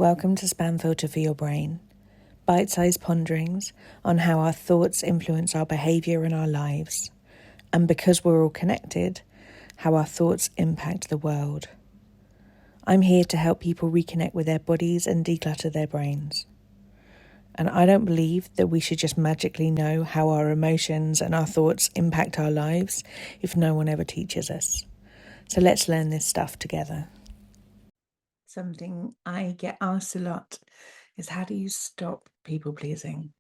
Welcome to Spam Filter for Your Brain, bite-sized ponderings on how our thoughts influence our behaviour and our lives, and because we're all connected, how our thoughts impact the world. I'm here to help people reconnect with their bodies and declutter their brains. And I don't believe that we should just magically know how our emotions and our thoughts impact our lives if no one ever teaches us. So let's learn this stuff together. Something I get asked a lot is, how do you stop people pleasing?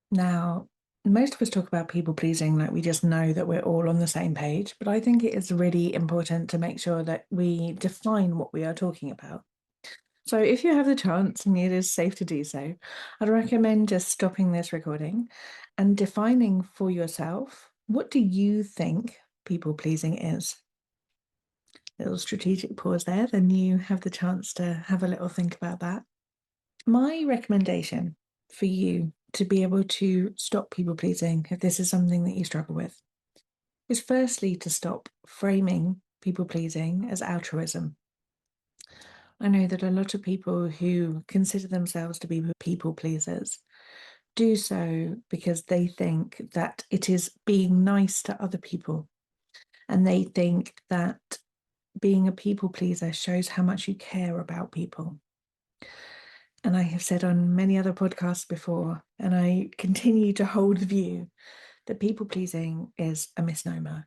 Now, most of us talk about people pleasing like we just know that we're all on the same page, but I think it is really important to make sure that we define what we are talking about. So if you have the chance and it is safe to do so, I'd recommend just stopping this recording and defining for yourself, what do you think people pleasing is? Little strategic pause there, then you have the chance to have a little think about that. My recommendation for you to be able to stop people pleasing, if this is something that you struggle with, is firstly to stop framing people pleasing as altruism. I know that a lot of people who consider themselves to be people pleasers do so because they think that it is being nice to other people, and they think that being a people pleaser shows how much you care about people. And I have said on many other podcasts before, and I continue to hold the view that people pleasing is a misnomer.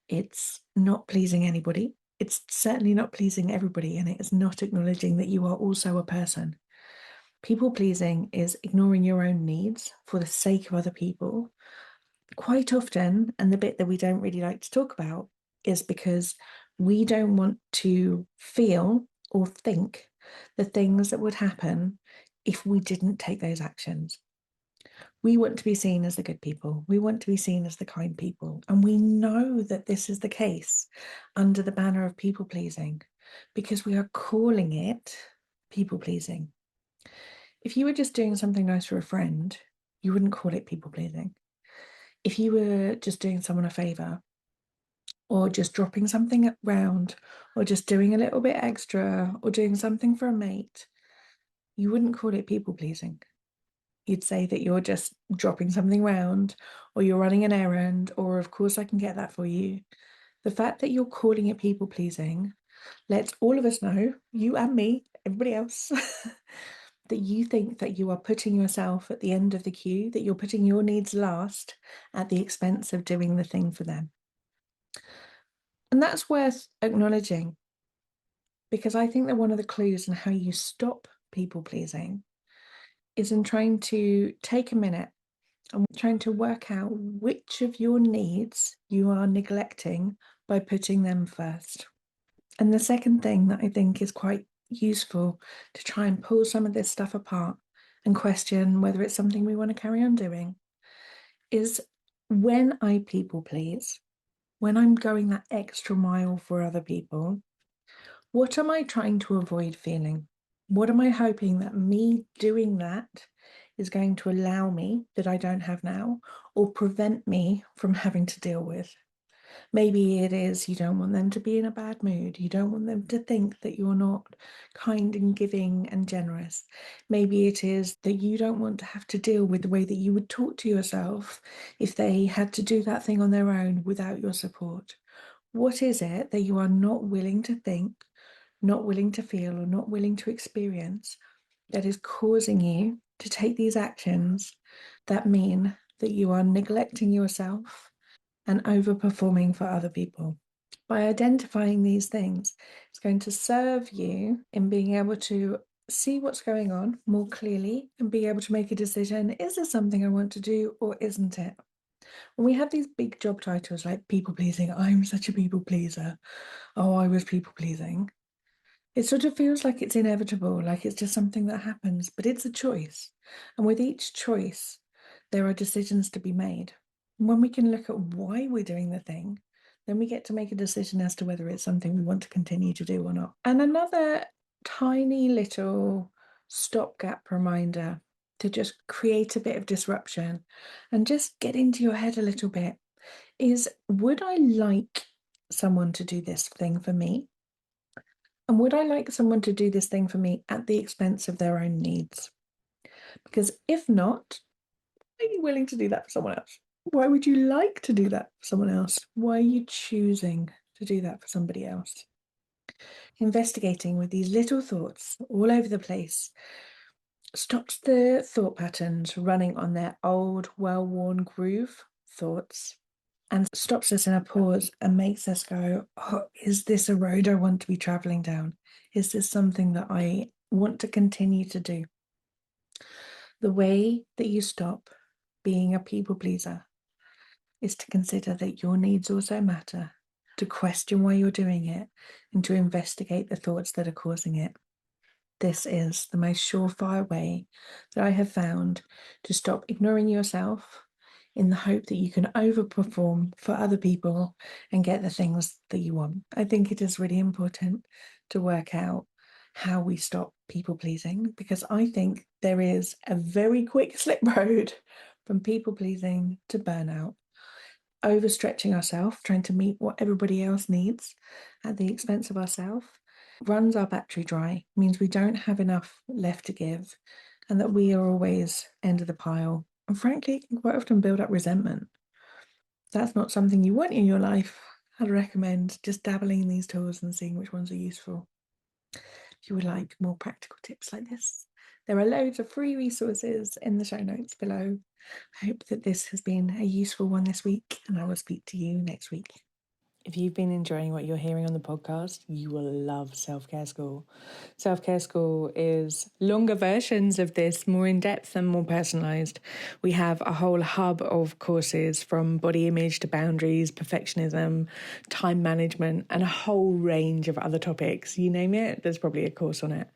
It's not pleasing anybody. It's certainly not pleasing everybody, and it is not acknowledging that you are also a person. People pleasing is ignoring your own needs for the sake of other people. Quite often, and the bit that we don't really like to talk about, is because we don't want to feel or think the things that would happen if we didn't take those actions. We want to be seen as the good people. We want to be seen as the kind people. And we know that this is the case under the banner of people pleasing because we are calling it people pleasing. If you were just doing something nice for a friend, you wouldn't call it people pleasing. If you were just doing someone a favour, or just dropping something around, or just doing a little bit extra, or doing something for a mate, you wouldn't call it people pleasing. You'd say that you're just dropping something around, or you're running an errand, or of course I can get that for you. The fact that you're calling it people pleasing lets all of us know, you and me, everybody else, that you think that you are putting yourself at the end of the queue, that you're putting your needs last at the expense of doing the thing for them. And that's worth acknowledging, because I think that one of the clues in how you stop people pleasing is in trying to take a minute and trying to work out which of your needs you are neglecting by putting them first. And the second thing that I think is quite useful to try and pull some of this stuff apart and question whether it's something we want to carry on doing is, when I people please, when I'm going that extra mile for other people, what am I trying to avoid feeling? What am I hoping that me doing that is going to allow me that I don't have now, or prevent me from having to deal with? Maybe it is you don't want them to be in a bad mood. You don't want them to think that you're not kind and giving and generous. Maybe it is that you don't want to have to deal with the way that you would talk to yourself if they had to do that thing on their own without your support. What is it that you are not willing to think, not willing to feel, or not willing to experience that is causing you to take these actions that mean that you are neglecting yourself and overperforming for other people? By identifying these things, it's going to serve you in being able to see what's going on more clearly and be able to make a decision. Is this something I want to do, or isn't it? When we have these big job titles like people pleasing, I'm such a people pleaser, oh, I was people pleasing, it sort of feels like it's inevitable, like it's just something that happens, but it's a choice. And with each choice, there are decisions to be made. And when we can look at why we're doing the thing, then we get to make a decision as to whether it's something we want to continue to do or not. And another tiny little stopgap reminder to just create a bit of disruption and just get into your head a little bit is, would I like someone to do this thing for me? And would I like someone to do this thing for me at the expense of their own needs? Because if not, are you willing to do that for someone else? Why would you like to do that for someone else? Why are you choosing to do that for somebody else? Investigating with these little thoughts all over the place stops the thought patterns running on their old, well-worn groove thoughts and stops us in a pause and makes us go, oh, is this a road I want to be traveling down? Is this something that I want to continue to do? The way that you stop being a people pleaser is to consider that your needs also matter, to question why you're doing it, and to investigate the thoughts that are causing it. This is the most surefire way that I have found to stop ignoring yourself in the hope that you can overperform for other people and get the things that you want. I think it is really important to work out how we stop people pleasing, because I think there is a very quick slip road from people pleasing to burnout. Overstretching ourselves, trying to meet what everybody else needs at the expense of ourselves, runs our battery dry, means we don't have enough left to give, and that we are always end of the pile. And frankly, it can quite often build up resentment. That's not something you want in your life. I'd recommend just dabbling in these tools and seeing which ones are useful. If you would like more practical tips like this, there are loads of free resources in the show notes below. I hope that this has been a useful one this week, and I will speak to you next week. If you've been enjoying what you're hearing on the podcast, you will love Self-Care School. Self-Care School is longer versions of this, more in-depth and more personalised. We have a whole hub of courses from body image to boundaries, perfectionism, time management, and a whole range of other topics. You name it, there's probably a course on it.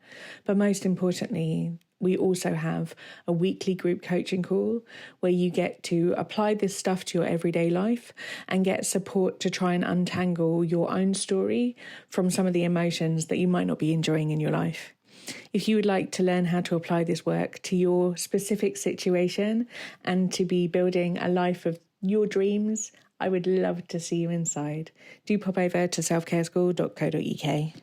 But most importantly, we also have a weekly group coaching call where you get to apply this stuff to your everyday life and get support to try and untangle your own story from some of the emotions that you might not be enjoying in your life. If you would like to learn how to apply this work to your specific situation and to be building a life of your dreams, I would love to see you inside. Do pop over to selfcareschool.co.uk.